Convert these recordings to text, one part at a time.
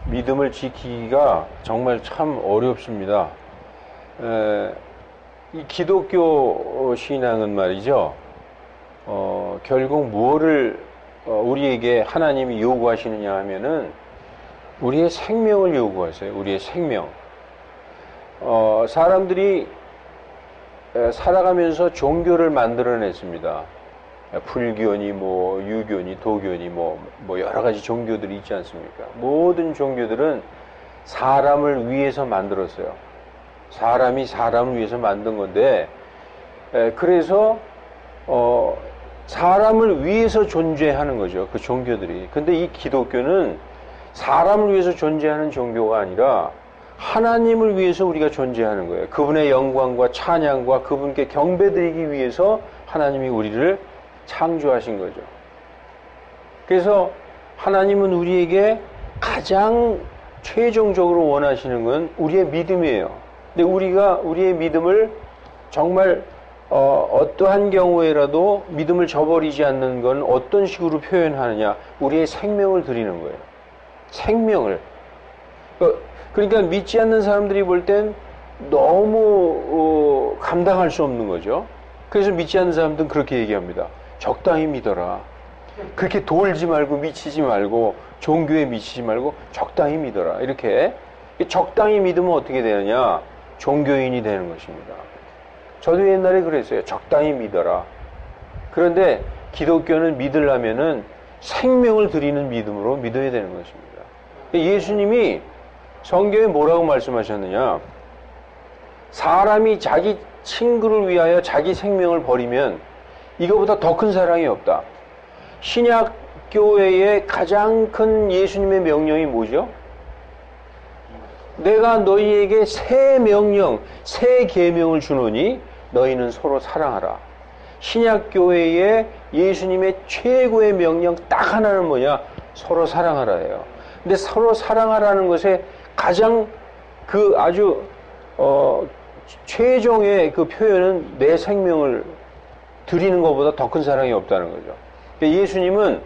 믿음을 지키기가 정말 참 어렵습니다. 이 기독교 신앙은 말이죠. 결국 무엇을 우리에게 하나님이 요구하시느냐 하면은 우리의 생명을 요구하세요. 우리의 생명. 사람들이 살아가면서 종교를 만들어냈습니다. 불교니 뭐 유교니 도교니 뭐 여러 가지 종교들이 있지 않습니까? 모든 종교들은 사람을 위해서 만들었어요. 사람이 사람을 위해서 만든 건데, 그래서 사람을 위해서 존재하는 거죠. 그 종교들이. 근데 이 기독교는 사람을 위해서 존재하는 종교가 아니라 하나님을 위해서 우리가 존재하는 거예요. 그분의 영광과 찬양과 그분께 경배드리기 위해서 하나님이 우리를 창조하신 거죠. 그래서 하나님은 우리에게 가장 최종적으로 원하시는 건 우리의 믿음이에요. 근데 우리가 우리의 믿음을 정말 어떠한 경우에라도 믿음을 저버리지 않는 건 어떤 식으로 표현하느냐? 우리의 생명을 드리는 거예요. 생명을. 그러니까 믿지 않는 사람들이 볼 땐 너무 감당할 수 없는 거죠. 그래서 믿지 않는 사람들은 그렇게 얘기합니다. 적당히 믿어라. 그렇게 돌지 말고 미치지 말고 종교에 미치지 말고 적당히 믿어라. 이렇게 적당히 믿으면 어떻게 되느냐? 종교인이 되는 것입니다. 저도 옛날에 그랬어요. 적당히 믿어라. 그런데 기독교는 믿으려면은 생명을 드리는 믿음으로 믿어야 되는 것입니다. 예수님이 성경에 뭐라고 말씀하셨느냐? 사람이 자기 친구를 위하여 자기 생명을 버리면 이거보다 더 큰 사랑이 없다. 신약 교회의 가장 큰 예수님의 명령이 뭐죠? 내가 너희에게 새 명령, 새 계명을 주노니 너희는 서로 사랑하라. 신약 교회의 예수님의 최고의 명령 딱 하나는 뭐냐? 서로 사랑하라예요. 근데 서로 사랑하라는 것에 가장 그 아주 최종의 그 표현은 내 생명을 드리는 것보다 더 큰 사랑이 없다는 거죠. 예수님은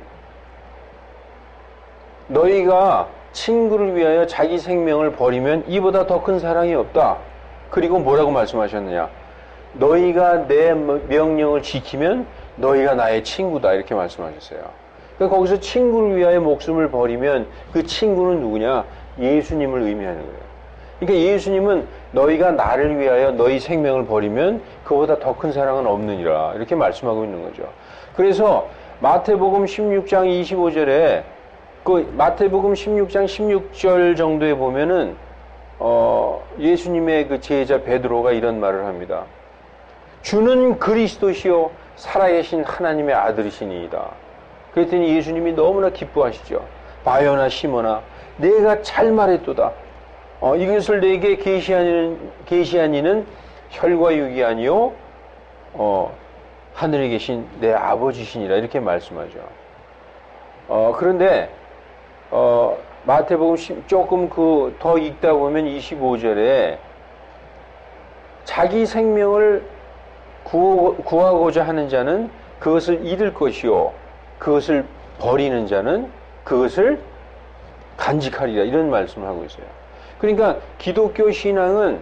너희가 친구를 위하여 자기 생명을 버리면 이보다 더 큰 사랑이 없다. 그리고 뭐라고 말씀하셨느냐? 너희가 내 명령을 지키면 너희가 나의 친구다. 이렇게 말씀하셨어요. 그러니까 거기서 친구를 위하여 목숨을 버리면 그 친구는 누구냐? 예수님을 의미하는 거예요. 그러니까 예수님은 너희가 나를 위하여 너희 생명을 버리면 그보다 더 큰 사랑은 없느니라. 이렇게 말씀하고 있는 거죠. 그래서 마태복음 16장 25절에 그 마태복음 16장 16절 정도에 보면은 예수님의 그 제자 베드로가 이런 말을 합니다. 주는 그리스도시요 살아계신 하나님의 아들이시니이다. 그랬더니 예수님이 너무나 기뻐하시죠. 바요나 시몬아 내가 잘 말했도다. 이것을 내게 계시한 이는 혈과 육이 아니요 하늘에 계신 내 아버지시니라. 이렇게 말씀하죠. 그런데 마태복음 조금 더 읽다 보면 25절에 자기 생명을 구하고자 하는 자는 그것을 잃을 것이요 그것을 버리는 자는 그것을 간직하리라. 이런 말씀을 하고 있어요. 그러니까 기독교 신앙은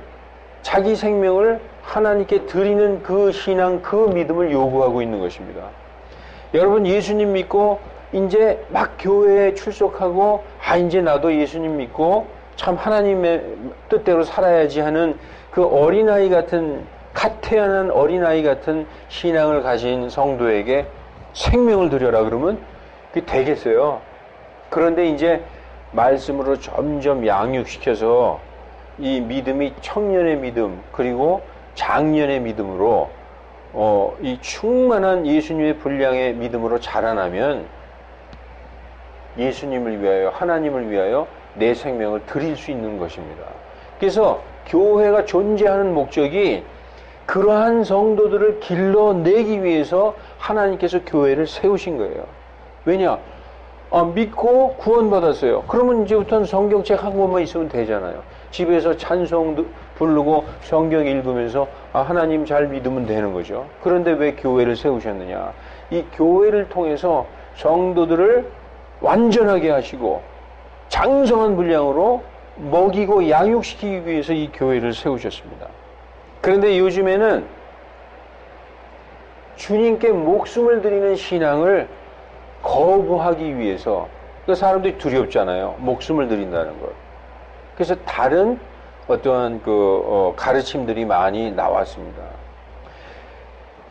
자기 생명을 하나님께 드리는 그 신앙, 그 믿음을 요구하고 있는 것입니다. 여러분 예수님 믿고 이제 막 교회에 출석하고 이제 나도 예수님 믿고 참 하나님의 뜻대로 살아야지 하는 그 어린아이 같은 갓 태어난 어린아이 같은 신앙을 가진 성도에게 생명을 드려라 그러면 그게 되겠어요. 그런데 이제 말씀으로 점점 양육시켜서 이 믿음이 청년의 믿음 그리고 장년의 믿음으로 이 충만한 예수님의 분량의 믿음으로 자라나면 예수님을 위하여 하나님을 위하여 내 생명을 드릴 수 있는 것입니다. 그래서 교회가 존재하는 목적이 그러한 성도들을 길러내기 위해서 하나님께서 교회를 세우신 거예요. 왜냐? 믿고 구원받았어요. 그러면 이제부터는 성경책 한 권만 있으면 되잖아요. 집에서 찬송 부르고 성경 읽으면서 하나님 잘 믿으면 되는 거죠. 그런데 왜 교회를 세우셨느냐? 이 교회를 통해서 성도들을 완전하게 하시고 장성한 분량으로 먹이고 양육시키기 위해서 이 교회를 세우셨습니다. 그런데 요즘에는 주님께 목숨을 드리는 신앙을 거부하기 위해서, 그 사람들이 두렵잖아요. 목숨을 드린다는 걸. 그래서 다른 어떠한 가르침들이 많이 나왔습니다.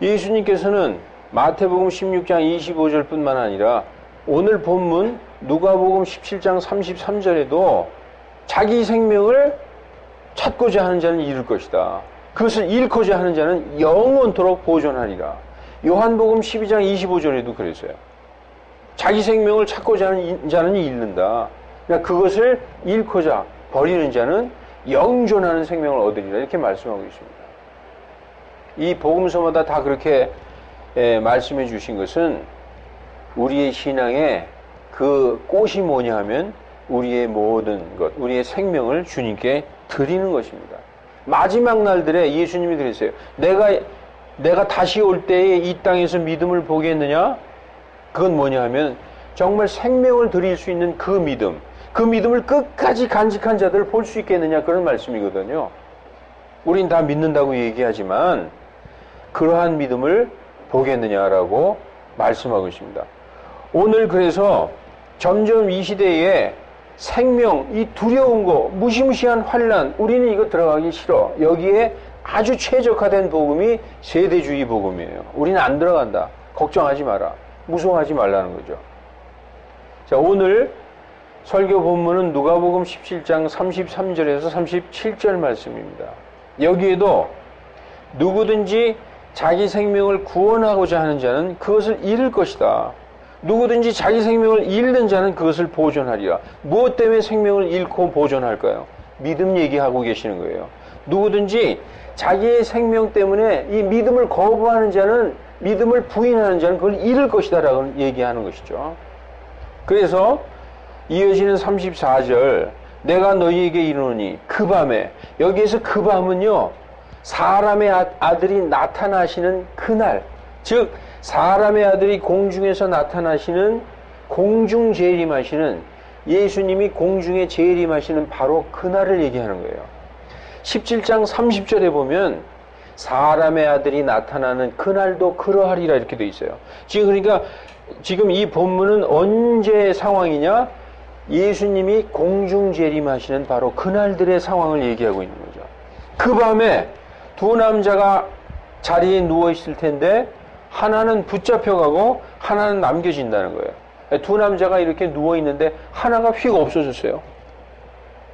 예수님께서는 마태복음 16장 25절 뿐만 아니라 오늘 본문 누가복음 17장 33절에도 자기 생명을 찾고자 하는 자는 잃을 것이다. 그것을 잃고자 하는 자는 영원토록 보존하리라. 요한복음 12장 25절에도 그랬어요. 자기 생명을 찾고자 하는 자는 잃는다. 그러니까 그것을 잃고자 버리는 자는 영존하는 생명을 얻으리라. 이렇게 말씀하고 있습니다. 이 복음서마다 다 그렇게 말씀해 주신 것은 우리의 신앙의 그 꽃이 뭐냐 하면 우리의 모든 것, 우리의 생명을 주님께 드리는 것입니다. 마지막 날들에 예수님이 그랬어요. 내가 다시 올 때에 이 땅에서 믿음을 보겠느냐? 그건 뭐냐 하면 정말 생명을 드릴 수 있는 그 믿음, 그 믿음을 끝까지 간직한 자들을 볼 수 있겠느냐, 그런 말씀이거든요. 우린 다 믿는다고 얘기하지만 그러한 믿음을 보겠느냐라고 말씀하고 있습니다. 오늘 그래서 점점 이 시대에 생명, 이 두려운 거, 무시무시한 환난, 우리는 이거 들어가기 싫어. 여기에 아주 최적화된 복음이 세대주의 복음이에요. 우리는 안 들어간다. 걱정하지 마라. 무서워하지 말라는 거죠. 자, 오늘 설교 본문은 누가복음 17장 33절에서 37절 말씀입니다. 여기에도 누구든지 자기 생명을 구원하고자 하는 자는 그것을 잃을 것이다. 누구든지 자기 생명을 잃는 자는 그것을 보존하리라. 무엇 때문에 생명을 잃고 보존할까요? 믿음 얘기하고 계시는 거예요. 누구든지 자기의 생명 때문에 이 믿음을 거부하는 자는, 믿음을 부인하는 자는 그걸 잃을 것이다 라고 얘기하는 것이죠. 그래서 이어지는 34절, 내가 너희에게 이르노니 그 밤에, 여기에서 그 밤은요, 사람의 아들이 나타나시는 그날, 즉 사람의 아들이 공중에서 나타나시는, 공중 재림하시는, 예수님이 공중에 재림하시는 바로 그날을 얘기하는 거예요. 17장 30절에 보면 사람의 아들이 나타나는 그날도 그러하리라 이렇게 돼 있어요. 지금 이 본문은 언제의 상황이냐? 예수님이 공중 재림하시는 바로 그날들의 상황을 얘기하고 있는 거죠. 그 밤에 두 남자가 자리에 누워 있을 텐데 하나는 붙잡혀가고 하나는 남겨진다는 거예요. 두 남자가 이렇게 누워 있는데 하나가 휙 없어졌어요.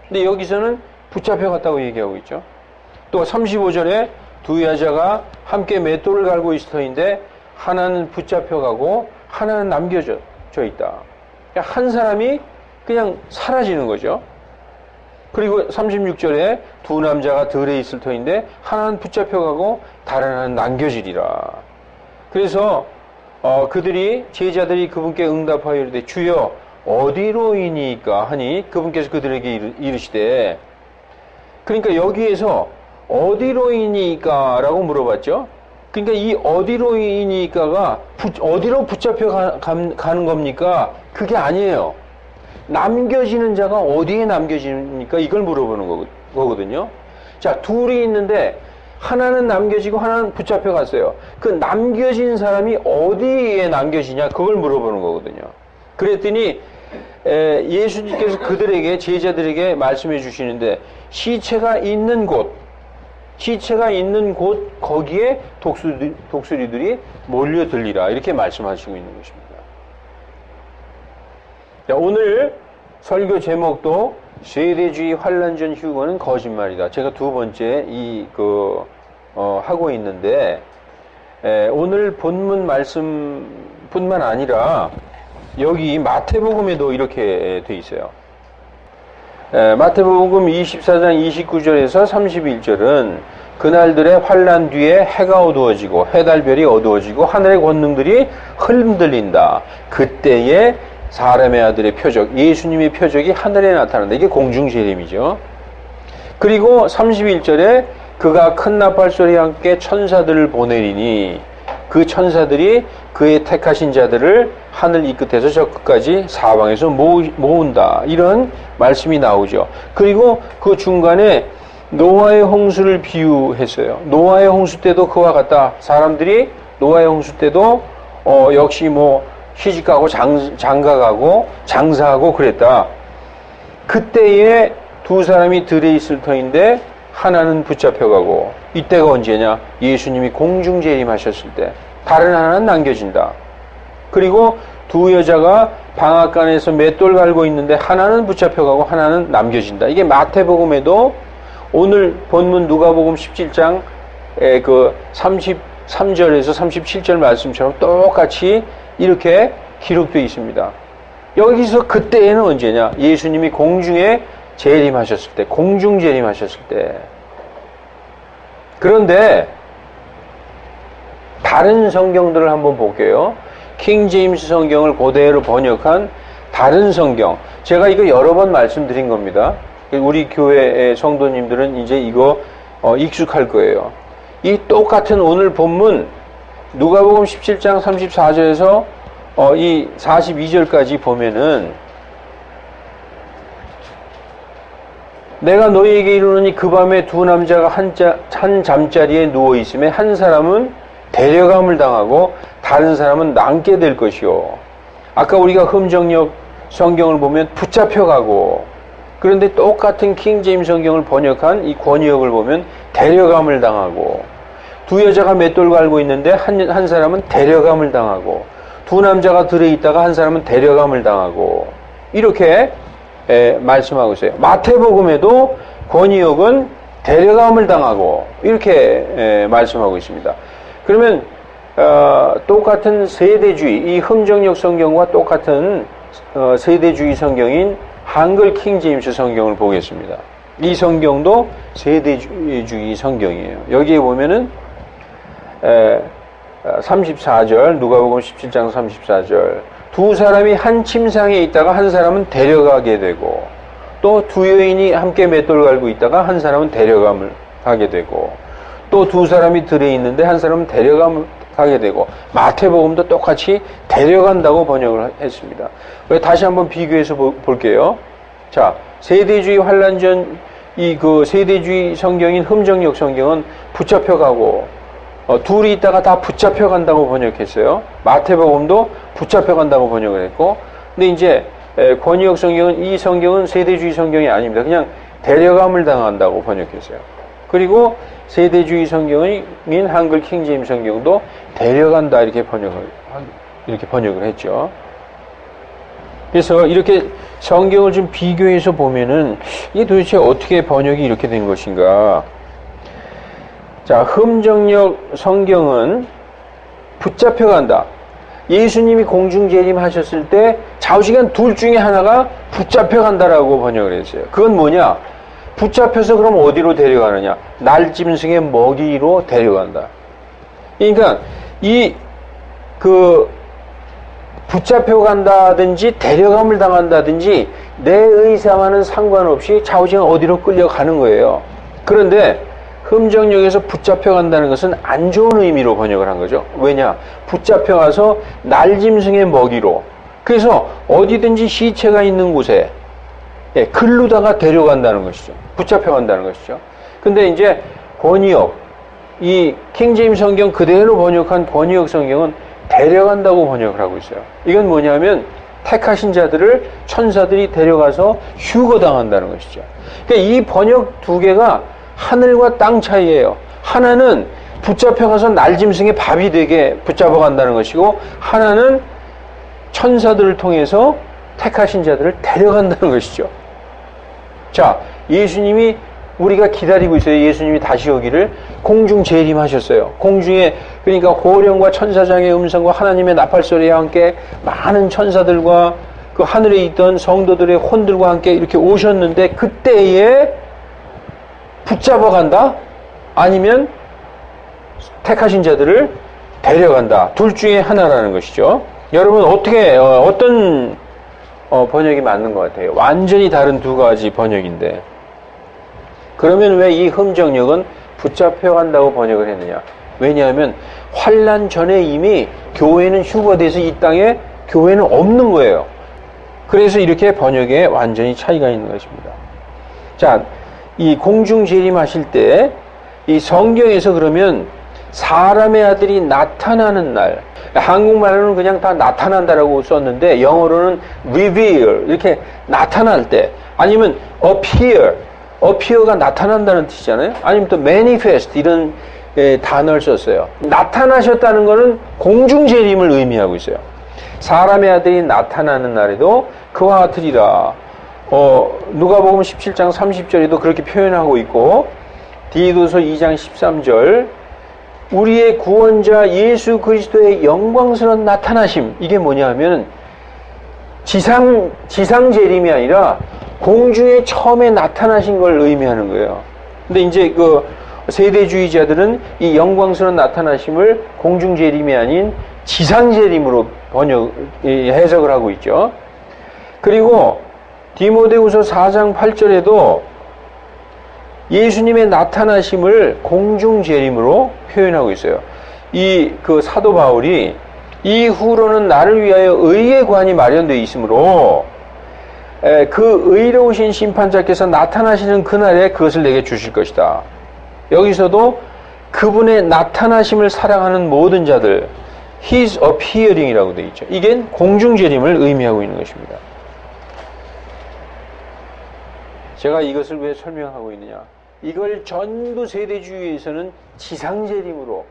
근데 여기서는 붙잡혀갔다고 얘기하고 있죠. 또 35절에 두 여자가 함께 맷돌을 갈고 있을 터인데 하나는 붙잡혀가고 하나는 남겨져 있다. 한 사람이 그냥 사라지는 거죠. 그리고 36절에 두 남자가 들에 있을 터인데 하나는 붙잡혀가고 다른 하나는 남겨지리라. 그래서 그들이, 제자들이 그분께 응답하여 이르되 주여 어디로이니까 하니 그분께서 그들에게 이르시되, 그러니까 여기에서 어디로이니까 라고 물어봤죠. 그러니까 이 어디로이니까가 어디로 붙잡혀 가는 겁니까? 그게 아니에요. 남겨지는 자가 어디에 남겨지니까 이걸 물어보는 거거든요. 자, 둘이 있는데 하나는 남겨지고 하나는 붙잡혀 갔어요. 그 남겨진 사람이 어디에 남겨지냐, 그걸 물어보는 거거든요. 그랬더니 예수님께서 그들에게, 제자들에게 말씀해 주시는데 시체가 있는 곳, 거기에 독수리들이 몰려들리라 이렇게 말씀하시고 있는 것입니다. 자, 오늘 설교 제목도 세대주의 환란전 휴거는 거짓말이다. 제가 두 번째 하고 있는데, 오늘 본문 말씀뿐만 아니라 여기 마태복음에도 이렇게 돼 있어요. 마태복음 24장 29절에서 31절은 그날들의 환란 뒤에 해가 어두워지고 해달별이 어두워지고 하늘의 권능들이 흔들린다. 그때에 사람의 아들의 표적, 예수님의 표적이 하늘에 나타난다. 이게 공중재림이죠. 그리고 31절에 그가 큰 나팔 소리와 함께 천사들을 보내리니 그 천사들이 그의 택하신 자들을 하늘 이 끝에서 저 끝까지 사방에서 모은다. 이런 말씀이 나오죠. 그리고 그 중간에 노아의 홍수를 비유했어요. 노아의 홍수 때도 그와 같다. 사람들이 노아의 홍수 때도 역시 뭐 시집가고 장가가고 장사하고 그랬다. 그때에 두 사람이 들에 있을 터인데 하나는 붙잡혀가고, 이때가 언제냐? 예수님이 공중 재림하셨을 때. 다른 하나는 남겨진다. 그리고 두 여자가 방앗간에서 맷돌 갈고 있는데 하나는 붙잡혀가고 하나는 남겨진다. 이게 마태복음에도 오늘 본문 누가복음 17장 그 33절에서 37절 말씀처럼 똑같이 이렇게 기록되어 있습니다. 여기서 그때에는 언제냐? 예수님이 공중에 재림하셨을 때, 공중 재림하셨을 때. 그런데 다른 성경들을 한번 볼게요. 킹 제임스 성경을 그대로 번역한 다른 성경. 제가 이거 여러 번 말씀드린 겁니다. 우리 교회의 성도님들은 이제 이거 익숙할 거예요. 이 똑같은 오늘 본문 누가복음 17장 34절에서 이 42절까지 보면은, 내가 너희에게 이르노니 그 밤에 두 남자가 한 잠자리에 누워 있음에 한 사람은 데려감을 당하고 다른 사람은 남게 될 것이요. 아까 우리가 흠정역 성경을 보면 붙잡혀가고, 그런데 똑같은 킹 제임스 성경을 번역한 이 권역을 보면 데려감을 당하고, 두 여자가 맷돌 갈고 있는데 한 사람은 데려감을 당하고, 두 남자가 들에 있다가 한 사람은 데려감을 당하고, 이렇게 말씀하고 있어요. 마태복음에도 권역은 데려감을 당하고 이렇게 말씀하고 있습니다. 그러면 똑같은 세대주의, 이 흠정역 성경과 똑같은 세대주의 성경인 한글 킹 제임스 성경을 보겠습니다. 이 성경도 세대주의 성경이에요. 여기에 보면은 34절, 누가복음 17장 34절, 두 사람이 한 침상에 있다가 한 사람은 데려가게 되고, 또 두 여인이 함께 맷돌 갈고 있다가 한 사람은 데려감을 가게 되고, 또 두 사람이 들에 있는데 한 사람은 데려감을 가게 되고, 마태복음도 똑같이 데려간다고 번역을 했습니다. 다시 한번 비교해서 볼게요. 자, 세대주의 환란전, 그 세대주의 성경인 흠정역 성경은 붙잡혀가고, 둘이 있다가 다 붙잡혀간다고 번역했어요. 마태복음도 붙잡혀간다고 번역을 했고, 근데 이제 권역 성경은, 이 성경은 세대주의 성경이 아닙니다. 그냥 데려감을 당한다고 번역했어요. 그리고 세대주의 성경인 한글 킹 제임스 성경도 데려간다 이렇게 번역을 했죠. 그래서 이렇게 성경을 좀 비교해서 보면은 이게 도대체 어떻게 번역이 이렇게 된 것인가? 자, 흠정역 성경은 붙잡혀간다. 예수님이 공중 재림하셨을 때 좌우지간 둘 중에 하나가 붙잡혀간다라고 번역을 했어요. 그건 뭐냐? 붙잡혀서 그럼 어디로 데려가느냐? 날짐승의 먹이로 데려간다. 그러니까 붙잡혀간다든지 데려감을 당한다든지 내 의사와는 상관없이 좌우지간 어디로 끌려가는 거예요. 그런데 흠정역에서 붙잡혀간다는 것은 안 좋은 의미로 번역을 한 거죠. 왜냐? 붙잡혀가서 날짐승의 먹이로. 그래서 어디든지 시체가 있는 곳에 글루다가 데려간다는 것이죠. 붙잡혀간다는 것이죠. 근데 이제 번역, 이 킹제임스 성경 그대로 번역한 번역 성경은 데려간다고 번역을 하고 있어요. 이건 뭐냐면 택하신 자들을 천사들이 데려가서 휴거당한다는 것이죠. 그러니까 이 번역 두 개가 하늘과 땅 차이예요. 하나는 붙잡혀가서 날짐승의 밥이 되게 붙잡아간다는 것이고, 하나는 천사들을 통해서 택하신 자들을 데려간다는 것이죠. 자, 예수님이 우리가 기다리고 있어요. 예수님이 다시 오기를. 공중 재림하셨어요. 공중에, 그러니까 호령과 천사장의 음성과 하나님의 나팔소리와 함께 많은 천사들과 그 하늘에 있던 성도들의 혼들과 함께 이렇게 오셨는데, 그때에 붙잡아간다? 아니면 택하신 자들을 데려간다. 둘 중에 하나라는 것이죠. 여러분 어떤 번역이 맞는 것 같아요? 완전히 다른 두 가지 번역인데, 그러면 왜 이 흠정역은 붙잡혀간다고 번역을 했느냐? 왜냐하면 환란 전에 이미 교회는 휴거돼서 이 땅에 교회는 없는 거예요. 그래서 이렇게 번역에 완전히 차이가 있는 것입니다. 자, 이 공중 재림하실 때 이 성경에서 그러면 사람의 아들이 나타나는 날, 한국말로는 그냥 다 나타난다라고 썼는데 영어로는 reveal, 이렇게 나타날 때, 아니면 appear가 나타난다는 뜻이잖아요. 아니면 또 manifest 이런 단어를 썼어요. 나타나셨다는 것은 공중 재림을 의미하고 있어요. 사람의 아들이 나타나는 날에도 그와 같으리라. 누가복음 17장 30절에도 그렇게 표현하고 있고, 디도서 2장 13절, 우리의 구원자 예수 그리스도의 영광스러운 나타나심, 이게 뭐냐 하면 지상 재림이 아니라 공중에 처음에 나타나신 걸 의미하는 거예요. 근데 이제 그 세대주의자들은 이 영광스러운 나타나심을 공중 재림이 아닌 지상 재림으로 해석을 하고 있죠. 그리고 디모데후서 4장 8절에도 예수님의 나타나심을 공중 재림으로 표현하고 있어요. 그 사도 바울이 이후로는 나를 위하여 의의 관이 마련되어 있으므로 그 의로우신 심판자께서 나타나시는 그날에 그것을 내게 주실 것이다. 여기서도 그분의 나타나심을 사랑하는 모든 자들, His appearing이라고 되어 있죠. 이게 공중 재림을 의미하고 있는 것입니다. 제가 이것을 왜 설명하고 있느냐? 이걸 전부 세대주의에서는 지상재림으로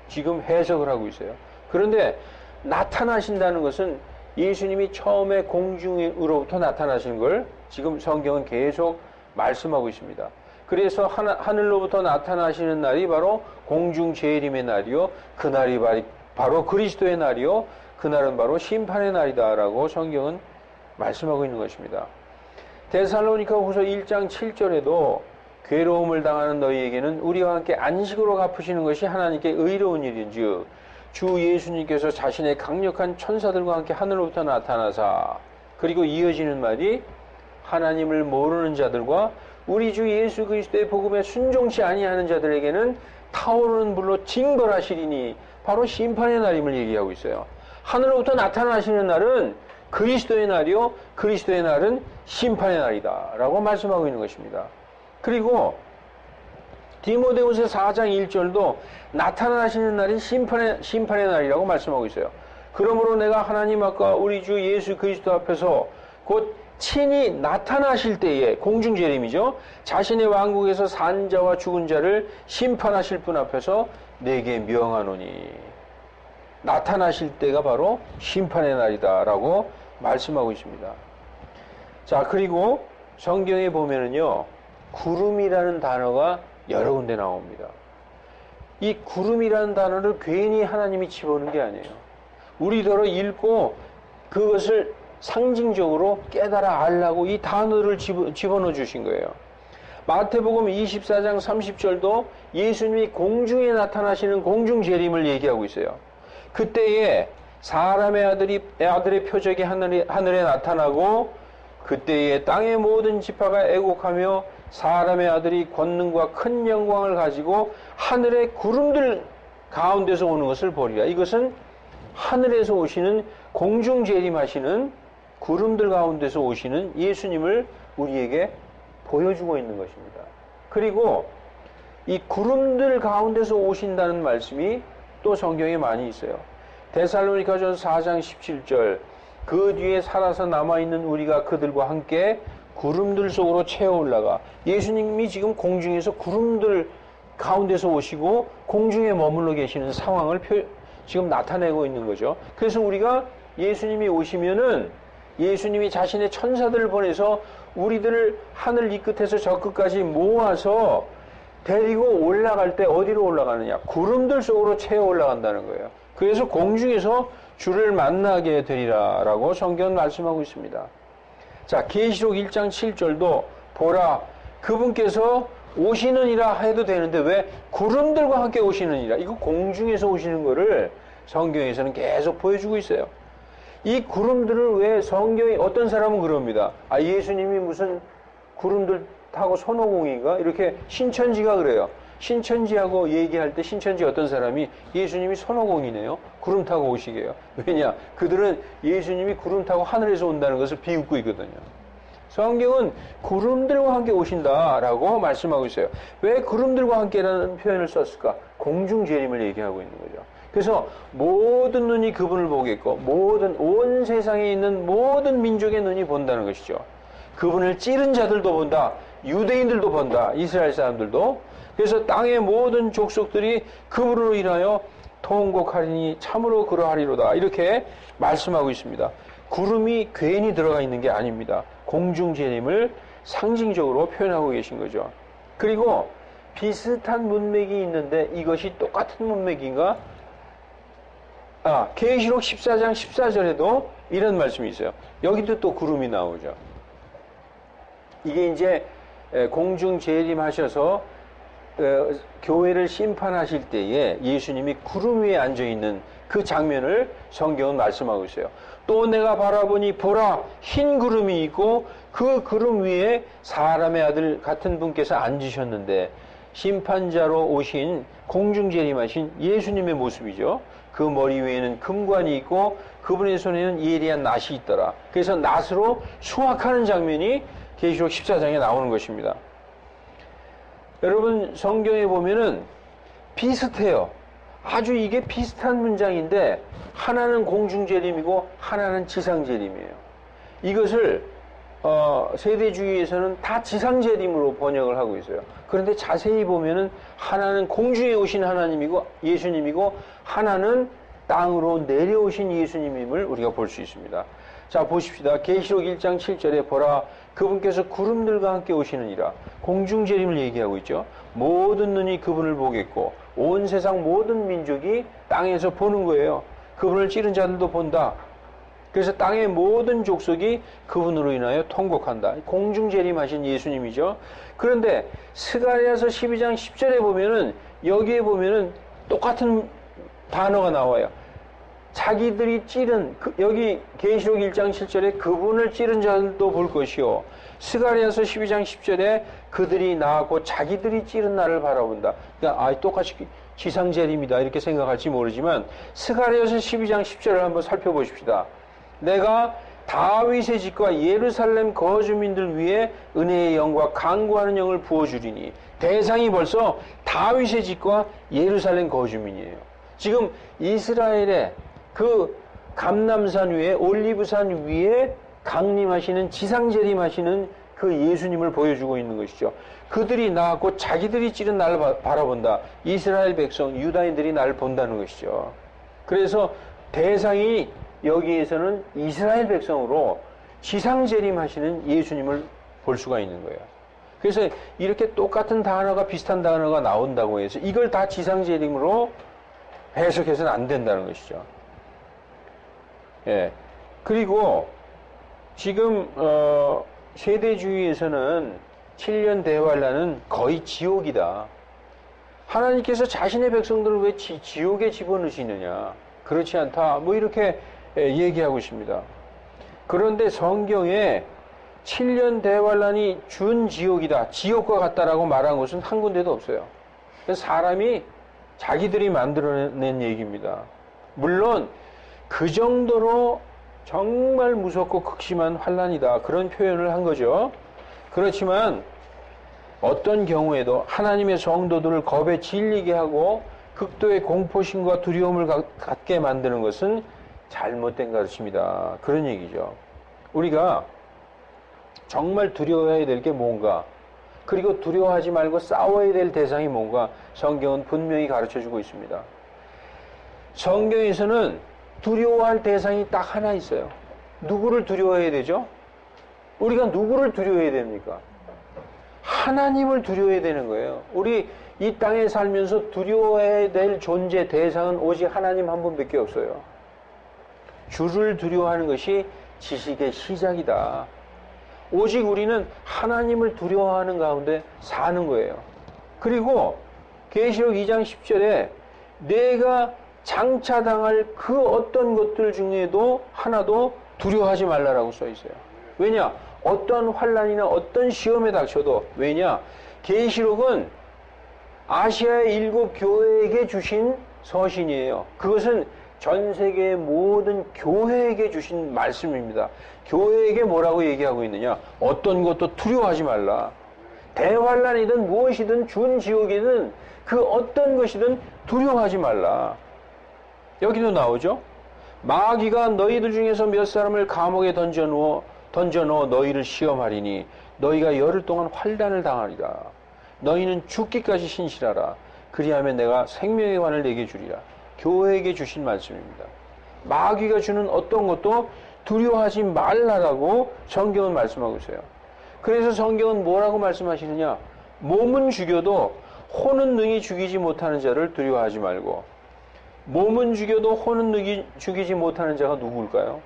지금 해석을 하고 있어요. 그런데 나타나신다는 것은 예수님이 처음에 공중으로부터 나타나신 걸 지금 성경은 계속 말씀하고 있습니다. 그래서 하늘로부터 나타나시는 날이 바로 공중 재림의 날이요, 그날이 바로 그리스도의 날이요, 그날은 바로 심판의 날이다라고 성경은 말씀하고 있는 것입니다. 데살로니가 후서 1장 7절에도 괴로움을 당하는 너희에게는 우리와 함께 안식으로 갚으시는 것이 하나님께 의로운 일인즉 주 예수님께서 자신의 강력한 천사들과 함께 하늘로부터 나타나사, 그리고 이어지는 말이 하나님을 모르는 자들과 우리 주 예수 그리스도의 복음에 순종치 아니하는 자들에게는 타오르는 불로 징벌하시리니, 바로 심판의 날임을 얘기하고 있어요. 하늘로부터 나타나시는 날은 그리스도의 날이요, 그리스도의 날은 심판의 날이다 라고 말씀하고 있는 것입니다. 그리고 디모데후서 4장 1절도 나타나시는 날이 심판의 날이라고 말씀하고 있어요. 그러므로 내가 하나님 앞과 우리 주 예수 그리스도 앞에서 곧 친히 나타나실 때에, 공중 재림이죠, 자신의 왕국에서 산 자와 죽은 자를 심판하실 분 앞에서 내게 명하노니, 나타나실 때가 바로 심판의 날이다 라고 말씀하고 있습니다. 자, 그리고 성경에 보면은요, 구름이라는 단어가 여러 군데 나옵니다. 이 구름이라는 단어를 괜히 하나님이 집어넣은 게 아니에요. 우리더러 읽고 그것을 상징적으로 깨달아 알라고 이 단어를 집어넣어 주신 거예요. 마태복음 24장 30절도 예수님이 공중에 나타나시는 공중 재림을 얘기하고 있어요. 그때에 사람의 아들의 표적이 하늘에 나타나고, 그때에 땅의 모든 지파가 애곡하며 사람의 아들이 권능과 큰 영광을 가지고 하늘의 구름들 가운데서 오는 것을 보리라. 이것은 하늘에서 오시는 공중 재림하시는 구름들 가운데서 오시는 예수님을 우리에게 보여주고 있는 것입니다. 그리고 이 구름들 가운데서 오신다는 말씀이 또 성경에 많이 있어요. 데살로니가전서 4장 17절, 그 뒤에 살아서 남아있는 우리가 그들과 함께 구름들 속으로 채워 올라가. 예수님이 지금 공중에서 구름들 가운데서 오시고 공중에 머물러 계시는 상황을 지금 나타내고 있는 거죠. 그래서 우리가 예수님이 오시면은 예수님이 자신의 천사들을 보내서 우리들을 하늘 이 끝에서 저 끝까지 모아서 데리고 올라갈 때 어디로 올라가느냐? 구름들 속으로 채워 올라간다는 거예요. 그래서 공중에서 주를 만나게 되리라 라고 성경은 말씀하고 있습니다. 자, 계시록 1장 7절도 보라, 그분께서 오시느니라 해도 되는데 왜 구름들과 함께 오시느니라, 이거 공중에서 오시는 거를 성경에서는 계속 보여주고 있어요. 이 구름들을 왜 성경이, 어떤 사람은 그럽니다. 예수님이 무슨 구름들 타고 손오공인가? 이렇게 신천지가 그래요. 신천지하고 얘기할 때 신천지 어떤 사람이 예수님이 손오공이네요. 구름 타고 오시게요. 왜냐? 그들은 예수님이 구름 타고 하늘에서 온다는 것을 비웃고 있거든요. 성경은 구름들과 함께 오신다라고 말씀하고 있어요. 왜 구름들과 함께라는 표현을 썼을까? 공중재림을 얘기하고 있는 거죠. 그래서 모든 눈이 그분을 보겠고 온 세상에 있는 모든 민족의 눈이 본다는 것이죠. 그분을 찌른 자들도 본다. 유대인들도 본다. 이스라엘 사람들도. 그래서 땅의 모든 족속들이 그분으로 인하여 통곡하리니 참으로 그러하리로다. 이렇게 말씀하고 있습니다. 구름이 괜히 들어가 있는 게 아닙니다. 공중재림을 상징적으로 표현하고 계신 거죠. 그리고 비슷한 문맥이 있는데 이것이 똑같은 문맥인가? 계시록 14장 14절에도 이런 말씀이 있어요. 여기도 또 구름이 나오죠. 이게 이제 공중재림하셔서 교회를 심판하실 때에 예수님이 구름 위에 앉아있는 그 장면을 성경은 말씀하고 있어요. 또 내가 바라보니 보라 흰 구름이 있고 그 구름 위에 사람의 아들 같은 분께서 앉으셨는데 심판자로 오신 공중재림하신 예수님의 모습이죠. 그 머리 위에는 금관이 있고 그분의 손에는 예리한 낫이 있더라. 그래서 낫으로 수확하는 장면이 계시록 14장에 나오는 것입니다. 여러분 성경에 보면은 비슷해요. 아주 이게 비슷한 문장인데 하나는 공중재림이고 하나는 지상재림이에요. 이것을 세대주의에서는 다 지상재림으로 번역을 하고 있어요. 그런데 자세히 보면은 하나는 공중에 오신 하나님이고 예수님이고 하나는 땅으로 내려오신 예수님임을 우리가 볼 수 있습니다. 자 보십시다. 계시록 1장 7절에 보라 그분께서 구름들과 함께 오시느니라. 공중재림을 얘기하고 있죠. 모든 눈이 그분을 보겠고 온 세상 모든 민족이 땅에서 보는 거예요. 그분을 찌른 자들도 본다. 그래서 땅의 모든 족속이 그분으로 인하여 통곡한다. 공중재림하신 예수님이죠. 그런데 스가랴서 12장 10절에 보면은 여기에 보면은 똑같은 단어가 나와요. 자기들이 찌른 여기 계시록 1장 7절에 그분을 찌른 자들도 볼 것이요. 스가랴서 12장 10절에 그들이 나하고 자기들이 찌른 나를 바라본다. 그러니까 똑같이 지상재림이다 이렇게 생각할지 모르지만 스가랴서 12장 10절을 한번 살펴보십시다. 내가 다윗의 집과 예루살렘 거주민들 위에 은혜의 영과 간구하는 영을 부어주리니 대상이 벌써 다윗의 집과 예루살렘 거주민이에요. 지금 이스라엘의 그 감람산 위에 올리브산 위에 강림하시는 지상재림하시는 그 예수님을 보여주고 있는 것이죠. 그들이 나하고 자기들이 찌른 나를 바라본다. 이스라엘 백성 유다인들이 나를 본다는 것이죠. 그래서 대상이 여기에서는 이스라엘 백성으로 지상재림하시는 예수님을 볼 수가 있는 거예요. 그래서 이렇게 똑같은 단어가 비슷한 단어가 나온다고 해서 이걸 다 지상재림으로 해석해서는 안 된다는 것이죠. 예. 그리고 지금 세대주의에서는 7년 대환란은 거의 지옥이다. 하나님께서 자신의 백성들을 왜 지옥에 집어넣으시느냐? 그렇지 않다. 뭐 이렇게 얘기하고 있습니다. 그런데 성경에 7년 대환란이 준 지옥이다. 지옥과 같다라고 말한 것은 한 군데도 없어요. 사람이 자기들이 만들어낸 얘기입니다. 물론 그 정도로 정말 무섭고 극심한 환란이다. 그런 표현을 한 거죠. 그렇지만 어떤 경우에도 하나님의 성도들을 겁에 질리게 하고 극도의 공포심과 두려움을 갖게 만드는 것은 잘못된 가르침이다. 그런 얘기죠. 우리가 정말 두려워해야 될 게 뭔가, 그리고 두려워하지 말고 싸워야 될 대상이 뭔가 성경은 분명히 가르쳐주고 있습니다. 성경에서는 두려워할 대상이 딱 하나 있어요. 누구를 두려워해야 되죠? 우리가 누구를 두려워해야 됩니까? 하나님을 두려워해야 되는 거예요. 우리 이 땅에 살면서 두려워해야 될 존재 대상은 오직 하나님 한 분밖에 없어요. 주를 두려워하는 것이 지식의 시작이다. 오직 우리는 하나님을 두려워하는 가운데 사는 거예요. 그리고 계시록 2장 10절에 내가 장차당할 그 어떤 것들 중에도 하나도 두려워하지 말라라고 써 있어요. 왜냐? 어떤 환난이나 어떤 시험에 닥쳐도, 왜냐? 계시록은 아시아의 7 교회에게 주신 서신이에요. 그것은 전 세계의 모든 교회에게 주신 말씀입니다. 교회에게 뭐라고 얘기하고 있느냐? 어떤 것도 두려워하지 말라. 대환란이든 무엇이든 준 지옥이든 그 어떤 것이든 두려워하지 말라. 여기도 나오죠. 마귀가 너희들 중에서 몇 사람을 감옥에 던져 넣어 너희를 시험하리니 너희가 열흘 동안 환난을 당하리라. 너희는 죽기까지 신실하라. 그리하면 내가 생명의 관을 내게 주리라. 교회에게 주신 말씀입니다. 마귀가 주는 어떤 것도 두려워하지 말라라고 성경은 말씀하고 있어요. 그래서 성경은 뭐라고 말씀하시느냐? 몸은 죽여도 혼은 능히 죽이지 못하는 자를 두려워하지 말고, 몸은 죽여도 혼은 죽이지 못하는 자가 누구일까요?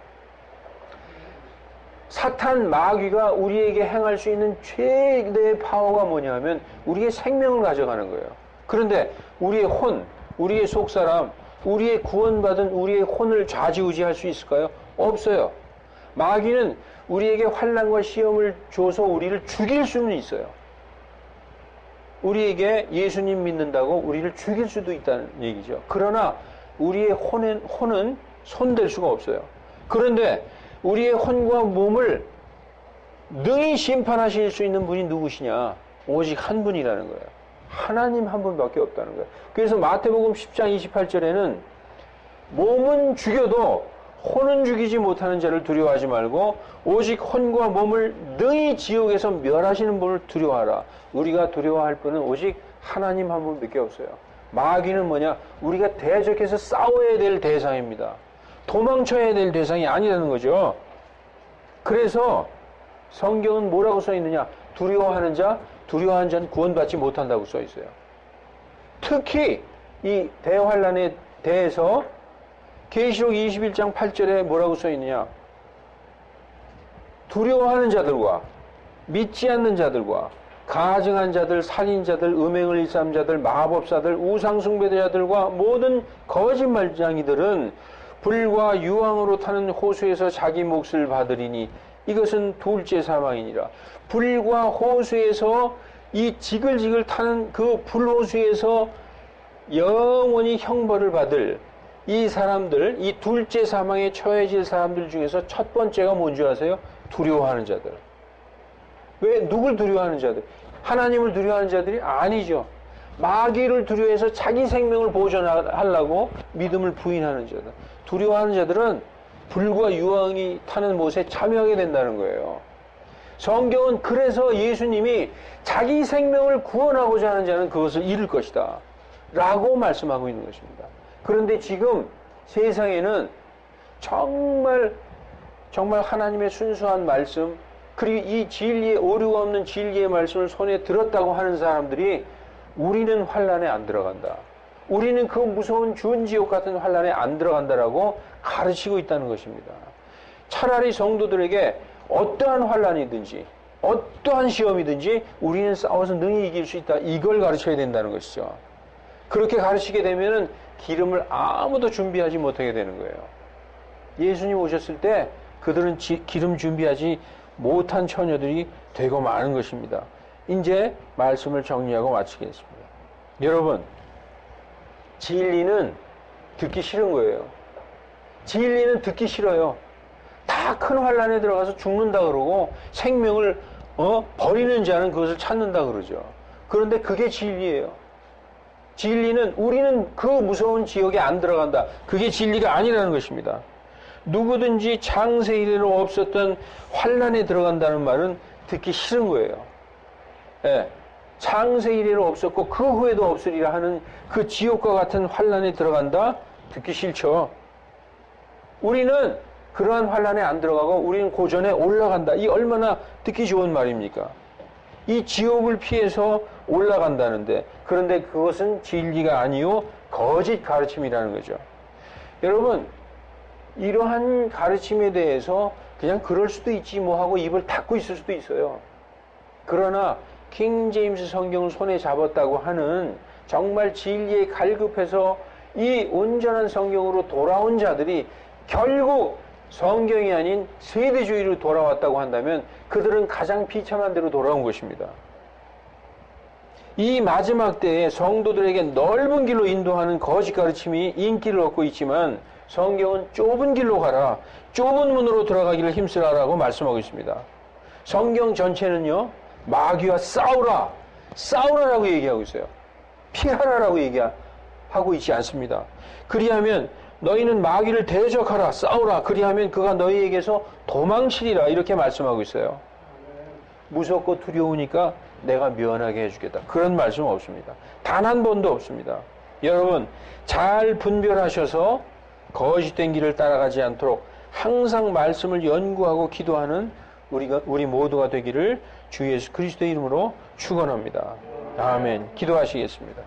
사탄 마귀가 우리에게 행할 수 있는 최대의 파워가 뭐냐 하면 우리의 생명을 가져가는 거예요. 그런데 우리의 혼, 우리의 속사람, 우리의 구원받은 우리의 혼을 좌지우지할 수 있을까요? 없어요. 마귀는 우리에게 환난과 시험을 줘서 우리를 죽일 수는 있어요. 우리에게 예수님 믿는다고 우리를 죽일 수도 있다는 얘기죠. 그러나 우리의 혼은 손댈 수가 없어요. 그런데 우리의 혼과 몸을 능히 심판하실 수 있는 분이 누구시냐? 오직 한 분이라는 거예요. 하나님 한 분밖에 없다는 거예요. 그래서 마태복음 10장 28절에는 몸은 죽여도 혼은 죽이지 못하는 자를 두려워하지 말고 오직 혼과 몸을 능히 지옥에서 멸하시는 분을 두려워하라. 우리가 두려워할 분은 오직 하나님 한 분밖에 없어요. 마귀는 뭐냐? 우리가 대적해서 싸워야 될 대상입니다. 도망쳐야 될 대상이 아니라는 거죠. 그래서 성경은 뭐라고 써 있느냐? 두려워하는 자는 구원받지 못한다고 써 있어요. 특히 이 대환란에 대해서 계시록 21장 8절에 뭐라고 써 있느냐? 두려워하는 자들과 믿지 않는 자들과 가증한 자들, 살인자들, 음행을 일삼는 자들, 마법사들, 우상숭배자들과 모든 거짓말쟁이들은 불과 유황으로 타는 호수에서 자기 몫을 받으리니 이것은 둘째 사망이니라. 불과 호수에서 이 지글지글 타는 그 불호수에서 영원히 형벌을 받을 이 사람들, 이 둘째 사망에 처해질 사람들 중에서 첫 번째가 뭔지 아세요? 두려워하는 자들. 왜? 누굴 두려워하는 자들? 하나님을 두려워하는 자들이 아니죠. 마귀를 두려워해서 자기 생명을 보존하려고 믿음을 부인하는 자들. 두려워하는 자들은 불과 유황이 타는 못에 참여하게 된다는 거예요. 성경은 그래서 예수님이 자기 생명을 구원하고자 하는 자는 그것을 잃을 것이다 라고 말씀하고 있는 것입니다. 그런데 지금 세상에는 정말 하나님의 순수한 말씀, 그리고 이 진리의 오류가 없는 진리의 말씀을 손에 들었다고 하는 사람들이 우리는 환난에 안 들어간다, 우리는 그 무서운 준지옥 같은 환난에 안 들어간다라고 가르치고 있다는 것입니다. 차라리 성도들에게 어떠한 환난이든지 어떠한 시험이든지 우리는 싸워서 능히 이길 수 있다, 이걸 가르쳐야 된다는 것이죠. 그렇게 가르치게 되면은 기름을 아무도 준비하지 못하게 되는 거예요. 예수님 오셨을 때 그들은 기름 준비하지 못한 처녀들이 되고 많은 것입니다. 이제 말씀을 정리하고 마치겠습니다. 여러분, 진리는 듣기 싫은 거예요. 진리는 듣기 싫어요. 다 큰 환난에 들어가서 죽는다 그러고 생명을 버리는 자는 그것을 찾는다 그러죠. 그런데 그게 진리예요. 진리는 우리는 그 무서운 지옥에 안 들어간다, 그게 진리가 아니라는 것입니다. 누구든지 창세 이래로 없었던 환난에 들어간다는 말은 듣기 싫은 거예요. 예, 창세 이래로 없었고 그 후에도 없으리라 하는 그 지옥과 같은 환난에 들어간다? 듣기 싫죠. 우리는 그러한 환난에 안 들어가고 우리는 고전에 올라간다. 이 얼마나 듣기 좋은 말입니까? 이 지옥을 피해서 올라간다는데, 그런데 그것은 진리가 아니요 거짓 가르침이라는 거죠. 여러분, 이러한 가르침에 대해서 그냥 그럴 수도 있지 뭐 하고 입을 닫고 있을 수도 있어요. 그러나 킹 제임스 성경을 손에 잡았다고 하는 정말 진리에 갈급해서 이 온전한 성경으로 돌아온 자들이 결국 성경이 아닌 세대주의로 돌아왔다고 한다면 그들은 가장 비참한 대로 돌아온 것입니다. 이 마지막 때에 성도들에게 넓은 길로 인도하는 거짓 가르침이 인기를 얻고 있지만 성경은 좁은 길로 가라, 좁은 문으로 들어가기를 힘쓰라라고 말씀하고 있습니다. 성경 전체는요, 마귀와 싸우라, 싸우라라고 얘기하고 있어요. 피하라라고 얘기하고 있지 않습니다. 그리하면 너희는 마귀를 대적하라, 싸우라, 그리하면 그가 너희에게서 도망치리라, 이렇게 말씀하고 있어요. 무섭고 두려우니까 내가 면하게 해주겠다, 그런 말씀 없습니다. 단 한 번도 없습니다. 여러분, 잘 분별하셔서 거짓된 길을 따라가지 않도록 항상 말씀을 연구하고 기도하는 우리 모두가 되기를 주 예수 그리스도의 이름으로 축원합니다. 아멘. 기도하시겠습니다.